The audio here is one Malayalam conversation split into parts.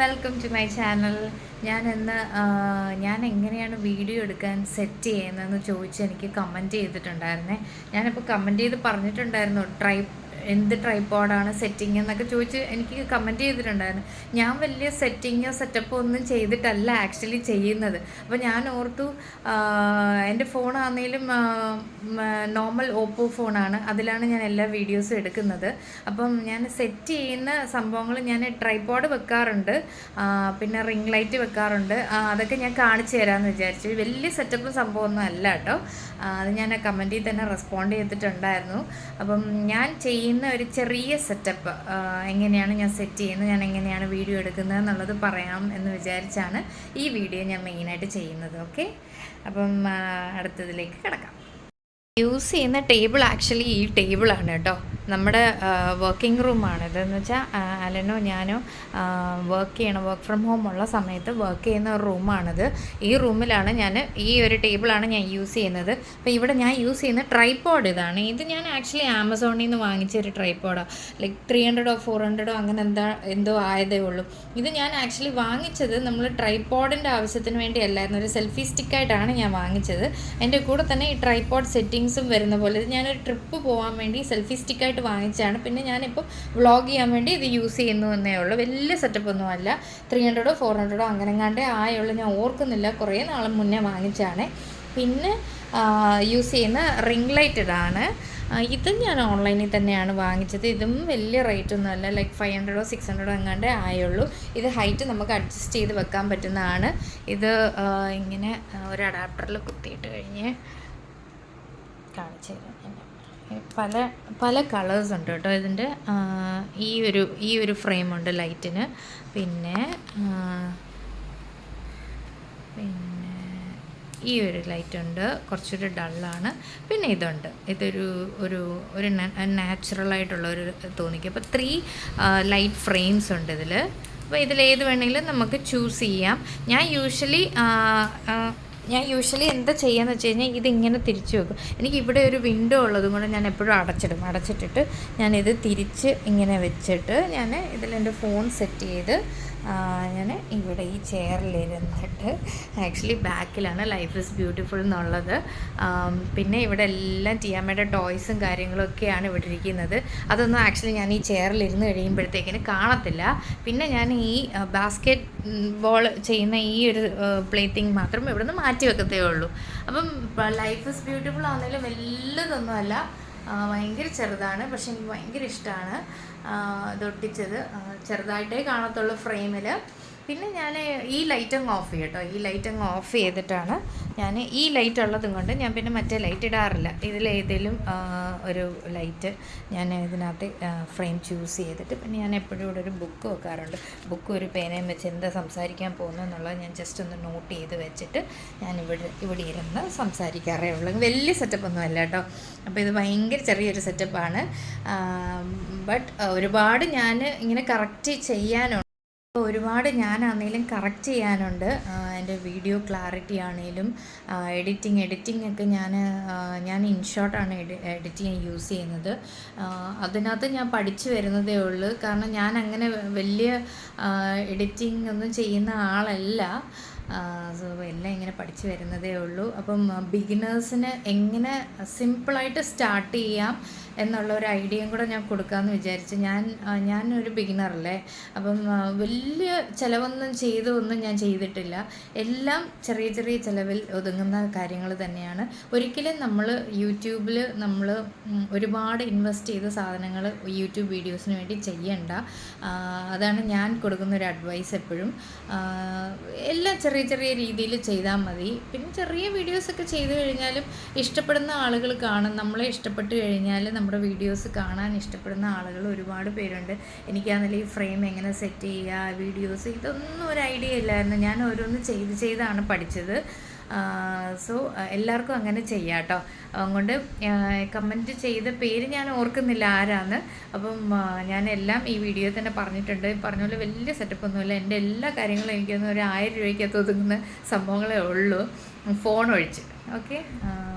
Welcome to my channel. ഞാൻ എങ്ങനെയാണ് വീഡിയോ എടുക്കാൻ സെറ്റ് ചെയ്യുന്നതെന്ന് ചോദിച്ച് എനിക്ക് കമൻറ്റ് ചെയ്തിട്ടുണ്ടായിരുന്നേ. ഞാനിപ്പോൾ കമൻറ്റ് ചെയ്ത് പറഞ്ഞിട്ടുണ്ടായിരുന്നു എന്ത് ട്രൈപ്പോഡാണ് സെറ്റിംഗ് എന്നൊക്കെ ചോദിച്ച് എനിക്ക് കമൻറ്റ് ചെയ്തിട്ടുണ്ടായിരുന്നു. ഞാൻ വലിയ സെറ്റിങ്ങോ സെറ്റപ്പോ ഒന്നും ചെയ്തിട്ടല്ല ആക്ച്വലി ചെയ്യുന്നത്. അപ്പോൾ ഞാൻ ഓർത്തു എൻ്റെ ഫോണാണെങ്കിലും നോർമൽ ഓപ്പോ ഫോണാണ്, അതിലാണ് ഞാൻ എല്ലാ വീഡിയോസും എടുക്കുന്നത്. അപ്പം ഞാൻ സെറ്റ് ചെയ്യുന്ന സംഭവങ്ങൾ ഞാൻ ട്രൈപ്പോഡ് വെക്കാറുണ്ട്, പിന്നെ റിംഗ് ലൈറ്റ് വെക്കാറുണ്ട്. അതൊക്കെ ഞാൻ കാണിച്ചു തരാമെന്ന് വിചാരിച്ചു. വലിയ സെറ്റപ്പ് സംഭവമൊന്നും അല്ല കേട്ടോ. അത് ഞാൻ കമൻറ്റിൽ തന്നെ റെസ്പോണ്ട് ചെയ്തിട്ടുണ്ടായിരുന്നു. അപ്പം ഞാൻ ചെയ്യുന്ന ഒരു ചെറിയ സെറ്റപ്പ് എങ്ങനെയാണ് ഞാൻ സെറ്റ് ചെയ്യുന്നത്, ഞാൻ എങ്ങനെയാണ് വീഡിയോ എടുക്കുന്നത് എന്നുള്ളത് പറയാം എന്ന് വിചാരിച്ചാണ് ഈ വീഡിയോ ഞാൻ മെയിനായിട്ട് ചെയ്യുന്നത്. ഓക്കെ, അപ്പം അടുത്തതിലേക്ക് കിടക്കാം. യൂസ് ചെയ്യുന്ന ടേബിൾ ആക്ച്വലി ഈ ടേബിളാണ് കേട്ടോ. നമ്മുടെ വർക്കിംഗ് റൂമാണ് ഇതെന്ന് വെച്ചാൽ അലനോ ഞാനോ വർക്ക് ഫ്രം ഹോം ഉള്ള സമയത്ത് വർക്ക് ചെയ്യുന്ന ഒരു റൂമാണിത്. ഈ റൂമിലാണ് ഈ ഒരു ടേബിളാണ് ഞാൻ യൂസ് ചെയ്യുന്നത്. അപ്പോൾ ഇവിടെ ഞാൻ യൂസ് ചെയ്യുന്ന ട്രൈപ്പോഡ് ഇതാണ്. ഇത് ഞാൻ ആക്ച്വലി ആമസോണിൽ നിന്ന് വാങ്ങിച്ച ഒരു ട്രൈപ്പോഡാണ്. ലൈക്ക് 300 400 അങ്ങനെ എന്തോ ആയതേ ഉള്ളൂ. ഇത് ഞാൻ ആക്ച്വലി വാങ്ങിച്ചത് നമ്മൾ ട്രൈപ്പോഡിൻ്റെ ആവശ്യത്തിന് വേണ്ടിയല്ലായിരുന്നു, ഒരു സെൽഫി സ്റ്റിക്കായിട്ടാണ് ഞാൻ വാങ്ങിച്ചത്. എൻ്റെ കൂടെ തന്നെ ഈ ട്രൈപ്പോഡ് സെറ്റിങ്സും വരുന്ന പോലെ ഇത് ഞാനൊരു ട്രിപ്പ് പോകാൻ വേണ്ടി സെൽഫി സ്റ്റിക്കായിട്ട് വാങ്ങിച്ചാണ്. പിന്നെ ഞാനിപ്പോൾ വ്ളോഗ് ചെയ്യാൻ വേണ്ടി ഇത് യൂസ് ചെയ്യുന്നു എന്നേ ഉള്ളൂ. വലിയ സെറ്റപ്പൊന്നും അല്ല. 300 400 അങ്ങനെങ്ങാണ്ടേ ആയുള്ളൂ, ഞാൻ ഓർക്കുന്നില്ല. കുറേ നാൾ മുന്നേ വാങ്ങിച്ചാണ്. പിന്നെ യൂസ് ചെയ്യുന്ന റിംഗ് ലൈറ്റ് ഇതാണ്. ഇത് ഞാൻ ഓൺലൈനിൽ തന്നെയാണ് വാങ്ങിച്ചത്. ഇതും വലിയ റേറ്റ് ഒന്നും അല്ല, ലൈക്ക് 500 600 എങ്ങാണ്ടേ ആയുള്ളൂ. ഇത് ഹൈറ്റ് നമുക്ക് അഡ്ജസ്റ്റ് ചെയ്ത് വെക്കാൻ പറ്റുന്നതാണ്. ഇത് ഇങ്ങനെ ഒരു അഡാപ്റ്ററിൽ കുത്തിയിട്ട് കഴിഞ്ഞ് കാണിച്ചു തരാം. പല കളേഴ്സ് ഉണ്ട് കേട്ടോ ഇതിൻ്റെ. ഈ ഒരു ഫ്രെയിമുണ്ട് ലൈറ്റിന്. പിന്നെ ഈ ഒരു ലൈറ്റ് ഉണ്ട്, കുറച്ചൊരു ഡള്ളാണ്. പിന്നെ ഇതൊരു നാച്ചുറലായിട്ടുള്ള ഒരു തോന്നിക്കും. അപ്പോൾ 3 ലൈറ്റ് ഫ്രെയിംസ് ഉണ്ട് ഇതിൽ. അപ്പോൾ ഇതിലേത് വേണമെങ്കിലും നമുക്ക് ചൂസ് ചെയ്യാം. ഞാൻ യൂഷ്വലി എന്താ ചെയ്യാന്ന് വെച്ച് കഴിഞ്ഞാൽ ഇതിങ്ങനെ തിരിച്ചു വെക്കും. എനിക്ക് ഇവിടെ ഒരു വിൻഡോ ഉള്ളതും കൊണ്ട് ഞാൻ എപ്പോഴും അടച്ചിട്ടിട്ട് ഞാനിത് തിരിച്ച് ഇങ്ങനെ വെച്ചിട്ട് ഞാൻ ഇതിലെൻ്റെ ഫോൺ സെറ്റ് ചെയ്ത് ഞാൻ ഇവിടെ ഈ ചെയറിലിരുന്നിട്ട്, ആക്ച്വലി ബാക്കിലാണ് ലൈഫ് ഈസ് ബ്യൂട്ടിഫുൾ എന്നുള്ളത്. പിന്നെ ഇവിടെ എല്ലാം ടിയാമ്മയുടെ ടോയ്സും കാര്യങ്ങളൊക്കെയാണ് ഇവിടെ ഇരിക്കുന്നത്. അതൊന്നും ആക്ച്വലി ഞാൻ ഈ ചെയറിലിരുന്ന് കഴിയുമ്പോഴത്തേക്കിന് കാണത്തില്ല. പിന്നെ ഞാൻ ഈ ബാസ്കറ്റ് ബോൾ ചെയ്യുന്ന ഈ ഒരു പ്ലേറ്റിംഗ് മാത്രം ഇവിടെ നിന്ന് മാറ്റി വെക്കത്തേ ഉള്ളൂ. അപ്പം ലൈഫ് ഈസ് ബ്യൂട്ടിഫുൾ ആണെങ്കിലും വല്ലതൊന്നുമല്ല, ഭയങ്കര ചെറുതാണ്. പക്ഷെ എനിക്ക് ഭയങ്കര ഇഷ്ടമാണ് ഇതൊട്ടിച്ചത്. ചെറുതായിട്ടേ കാണത്തുള്ളൂ ഫ്രെയിമിൽ. പിന്നെ ഞാൻ ഈ ലൈറ്റ് അങ്ങ് ഓഫ് ചെയ്യും കേട്ടോ. ഈ ലൈറ്റ് അങ്ങ് ഓഫ് ചെയ്തിട്ടാണ് ഞാൻ, ഈ ലൈറ്റ് ഉള്ളതും കൊണ്ട് ഞാൻ പിന്നെ മറ്റേ ലൈറ്റ് ഇടാറില്ല. ഇതിലേതെങ്കിലും ഒരു ലൈറ്റ് ഞാൻ ഇതിനകത്ത് ഫ്രെയിം ചൂസ് ചെയ്തിട്ട്, പിന്നെ ഞാൻ എപ്പോഴും ഇവിടെ ഒരു ബുക്ക് വെക്കാറുണ്ട്. ബുക്കും ഒരു പേനയും വെച്ച് എന്താ സംസാരിക്കാൻ പോകുന്നത് എന്നുള്ളത് ഞാൻ ജസ്റ്റ് ഒന്ന് നോട്ട് ചെയ്ത് വെച്ചിട്ട് ഞാൻ ഇവിടെ ഇരുന്ന് സംസാരിക്കാറേ ഉള്ളൂ. വലിയ സെറ്റപ്പൊന്നും അല്ല കേട്ടോ. അപ്പോൾ ഇത് ഭയങ്കര ചെറിയൊരു സെറ്റപ്പാണ്. ബട്ട് ഒരുപാട് ഞാൻ ഇങ്ങനെ കറക്റ്റ് ചെയ്യാനുണ്ട്. ഒരുപാട് ഞാനാണെങ്കിലും കറക്റ്റ് ചെയ്യാനുണ്ട്. എൻ്റെ വീഡിയോ ക്ലാരിറ്റി ആണെങ്കിലും എഡിറ്റിംഗ് ഒക്കെ ഞാൻ ഇൻഷോട്ടാണ് എഡിറ്റ് ചെയ്യാൻ യൂസ് ചെയ്യുന്നത്. അതിനകത്ത് ഞാൻ പഠിച്ചു വരുന്നതേ ഉള്ളൂ. കാരണം ഞാൻ അങ്ങനെ വലിയ എഡിറ്റിംഗ് ഒന്നും ചെയ്യുന്ന ആളല്ല. സോ എല്ലാം ഇങ്ങനെ പഠിച്ചു വരുന്നതേ ഉള്ളൂ. അപ്പം ബിഗിനേഴ്സിന് എങ്ങനെ സിമ്പിളായിട്ട് സ്റ്റാർട്ട് ചെയ്യാം എന്നുള്ള ഒരു ഐഡിയയും കൂടെ ഞാൻ കൊടുക്കാമെന്ന് വിചാരിച്ചു. ഞാനൊരു ബിഗിനറല്ലേ. അപ്പം വലിയ ചിലവൊന്നും ഞാൻ ചെയ്തിട്ടില്ല. എല്ലാം ചെറിയ ചെറിയ ചിലവിൽ ഒതുങ്ങുന്ന കാര്യങ്ങൾ തന്നെയാണ്. ഒരിക്കലും നമ്മൾ യൂട്യൂബിൽ ഒരുപാട് ഇൻവെസ്റ്റ് ചെയ്ത സാധനങ്ങൾ യൂട്യൂബ് വീഡിയോസിന് വേണ്ടി ചെയ്യണ്ട. അതാണ് ഞാൻ കൊടുക്കുന്നൊരു അഡ്വൈസ് എപ്പോഴും. എല്ലാം ചെറിയ ചെറിയ രീതിയിൽ ചെയ്താൽ മതി. പിന്നെ ചെറിയ വീഡിയോസൊക്കെ ചെയ്ത് കഴിഞ്ഞാലും ഇഷ്ടപ്പെടുന്ന ആളുകൾ കാണും. നമ്മളെ ഇഷ്ടപ്പെട്ട് കഴിഞ്ഞാൽ നമ്മുടെ വീഡിയോസ് കാണാൻ ഇഷ്ടപ്പെടുന്ന ആളുകൾ ഒരുപാട് പേരുണ്ട്. എനിക്കാണെങ്കിൽ ഈ ഫ്രെയിം എങ്ങനെ സെറ്റ് ചെയ്യുക, വീഡിയോസ്, ഇതൊന്നും ഒരു ഐഡിയ ഇല്ലായിരുന്നു. ഞാൻ ഓരോന്ന് ചെയ്താണ് പഠിച്ചത്. സോ എല്ലാവർക്കും അങ്ങനെ ചെയ്യാം കേട്ടോ. അതുകൊണ്ട് കമൻറ്റ് ചെയ്ത പേര് ഞാൻ ഓർക്കുന്നില്ല ആരാന്ന്. അപ്പം ഞാനെല്ലാം ഈ വീഡിയോ തന്നെ പറഞ്ഞിട്ടുണ്ട്. പറഞ്ഞ പോലെ വലിയ സെറ്റപ്പൊന്നുമില്ല. എൻ്റെ എല്ലാ കാര്യങ്ങളും എനിക്കൊന്ന് ഒരു 1000 രൂപയ്ക്കകത്ത് ഒതുങ്ങുന്ന സംഭവങ്ങളേ ഉള്ളൂ, ഫോൺ ഒഴിച്ച്. ഓക്കെ,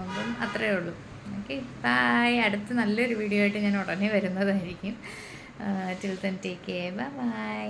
അപ്പം അത്രയേ ഉള്ളൂ. Okay, bye. അടുത്ത് നല്ലൊരു വീഡിയോ ആയിട്ട് ഞാൻ ഉടനെ വരുന്നതായിരിക്കും. Till then take care, by.